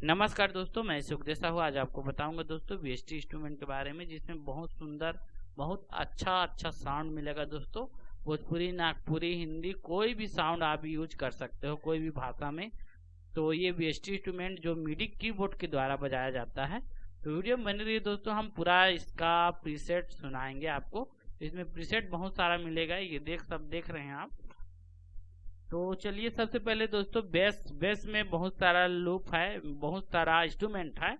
नमस्कार दोस्तों, मैं सुखदेव साहू। आज आपको बताऊंगा दोस्तों वीएसटी इंस्ट्रूमेंट के बारे में, जिसमें बहुत सुंदर बहुत अच्छा साउंड मिलेगा दोस्तों। भोजपुरी, नागपुरी, हिंदी, कोई भी साउंड आप यूज कर सकते हो कोई भी भाषा में। तो ये वीएसटी इंस्ट्रूमेंट जो मिडी कीबोर्ड के द्वारा बजाया जाता है। तो वीडियो बनी रही है दोस्तों, हम पूरा इसका प्रीसेट सुनाएंगे आपको। इसमें प्रीसेट बहुत सारा मिलेगा, ये देख रहे हैं आप। तो चलिए, सबसे पहले दोस्तों बेस में बहुत सारा लूप है, बहुत सारा इंस्ट्रूमेंट है।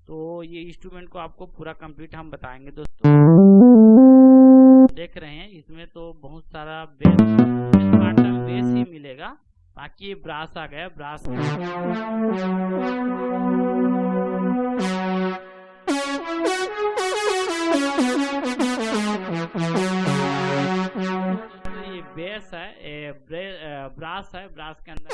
तो ये इंस्ट्रूमेंट को आपको पूरा कंप्लीट हम बताएंगे दोस्तों। देख रहे हैं इसमें तो बहुत सारा बेस, इस पार्ट में बेस ही मिलेगा। बाकी ये ब्रास आ गया, ब्रास बेस है, ब्रास है। ब्रास के अंदर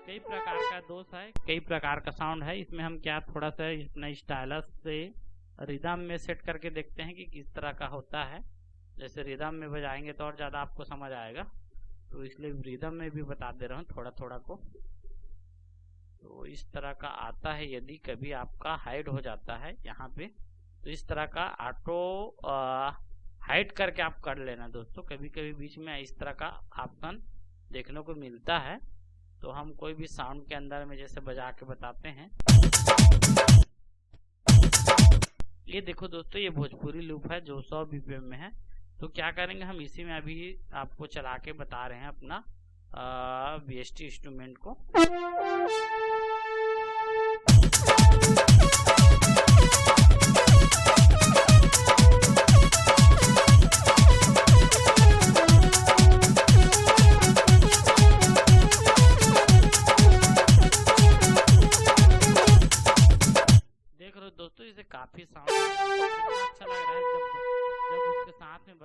कई प्रकार का दोष है, कई प्रकार का साउंड है। इसमें हम क्या थोड़ा सा अपना स्टाइलस से रिदम में सेट करके देखते हैं कि किस तरह का होता है। जैसे रिदम में बजाएंगे तो और ज्यादा आपको समझ आएगा, तो इसलिए रिदम में भी बता दे रहा हूँ थोड़ा को। तो इस तरह का आता है। यदि कभी आपका हाइड हो जाता है यहाँ पे, तो इस तरह का ऑटो हाइड करके आप कर लेना दोस्तों। कभी कभी बीच में इस तरह का ऑप्शन देखने को मिलता है। तो हम कोई भी साउंड के अंदर में जैसे बजा के बताते हैं। ये देखो दोस्तों, ये भोजपुरी लूप है जो 100 BPM में है। तो क्या करेंगे, हम इसी में अभी आपको चला के बता रहे हैं अपना वीएसटी इंस्ट्रूमेंट को। देख रहे हो दोस्तों, इसे काफी साउंड अच्छा लग रहा है जब उसके साथ में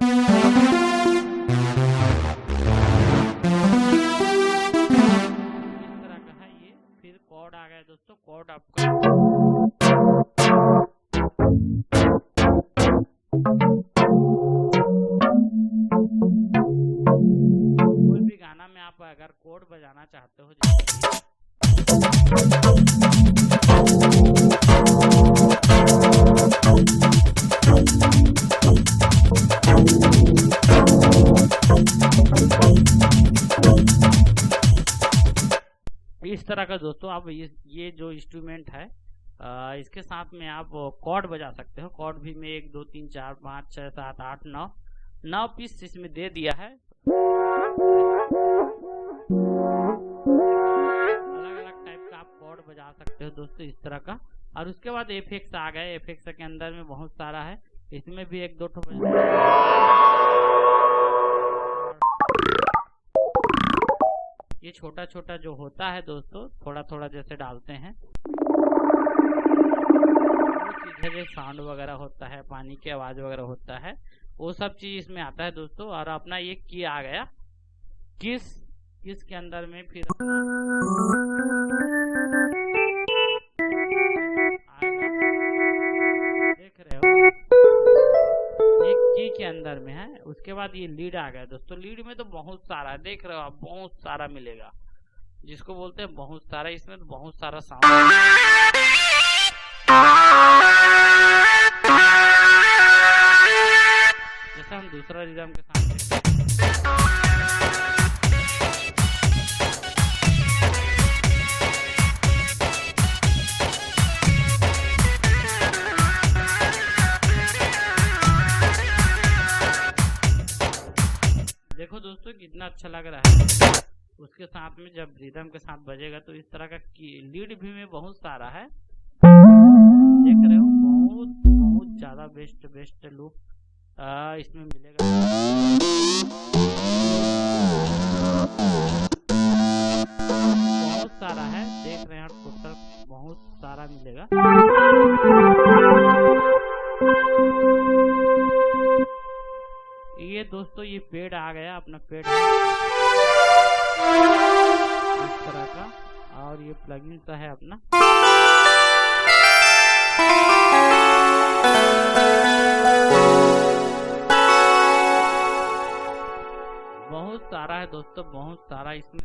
कॉर्ड आ गया दोस्तों। कॉर्ड आपका कोई भी गाना में आप अगर कॉर्ड बजाना चाहते हो, इस तरह का दोस्तों, आप ये जो इंस्ट्रूमेंट है इसके साथ में आप कॉर्ड बजा सकते हो। कॉर्ड भी में 1 2 3 4 5 6 7 8 9 पीस इसमें दे दिया है। अलग अलग टाइप का आप कॉर्ड बजा सकते हो दोस्तों, इस तरह का। और उसके बाद एफेक्ट्स आ गए। एफेक्ट्स के अंदर में बहुत सारा है, इसमें भी 1 2 ठो ये छोटा जो होता है दोस्तों, थोड़ा जैसे डालते हैं। वो चीज़ है, साउंड वगैरह होता है, पानी की आवाज वगैरह होता है, वो सब चीज इसमें आता है दोस्तों। और अपना ये की आ गया किस के अंदर में फिर देख रहे हो, एक की के अंदर में है। उसके बाद ये लीड आ गया दोस्तों। लीड में तो बहुत सारा देख रहे हो आप, बहुत सारा मिलेगा, जिसको बोलते हैं बहुत सारा। इसमें तो बहुत सारा साउंड। जैसे हम दूसरा रिदम के साथ देखो दोस्तों कितना अच्छा लग रहा है। उसके साथ में जब रिदम के साथ बजेगा तो इस तरह का लीड भी में बहुत सारा है, देख रहे हो। बहुत ज्यादा बेस्ट लूप इसमें मिलेगा। बहुत सारा है, देख रहे हैं, टोटल बहुत सारा मिलेगा। ये दोस्तों ये पेड़ आ गया, अपना पेड़ इस तरह का। और ये प्लगइन सा है अपना। है दोस्तों बहुत सारा इसमें।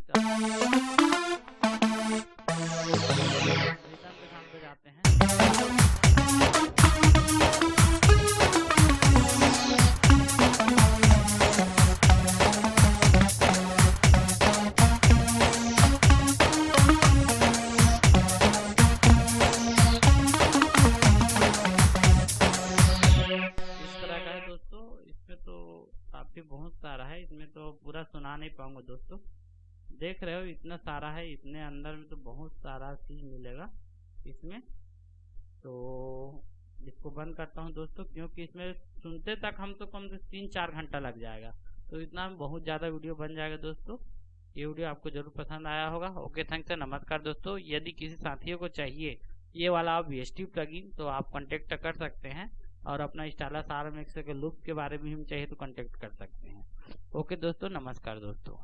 पे जाते हैं। काफी बहुत सारा है, इसमें तो पूरा सुना नहीं पाऊंगा दोस्तों। देख रहे हो इतना सारा है, इतने अंदर में तो बहुत सारा चीज मिलेगा इसमें। तो इसको बंद करता हूँ दोस्तों, क्योंकि इसमें सुनते तक हम तो कम से 3-4 घंटा लग जाएगा, तो इतना बहुत ज़्यादा वीडियो बन जाएगा दोस्तों। ये वीडियो आपको जरूर पसंद आया होगा। ओके, थैंक्स, नमस्कार दोस्तों। यदि किसी साथियों को चाहिए ये वाला VST प्लगइन तो आप कांटेक्ट कर सकते हैं, और अपना स्टाइलस RMX के लुक के बारे में हम चाहिए तो कांटेक्ट कर सकते हैं। ओके दोस्तों, नमस्कार दोस्तों।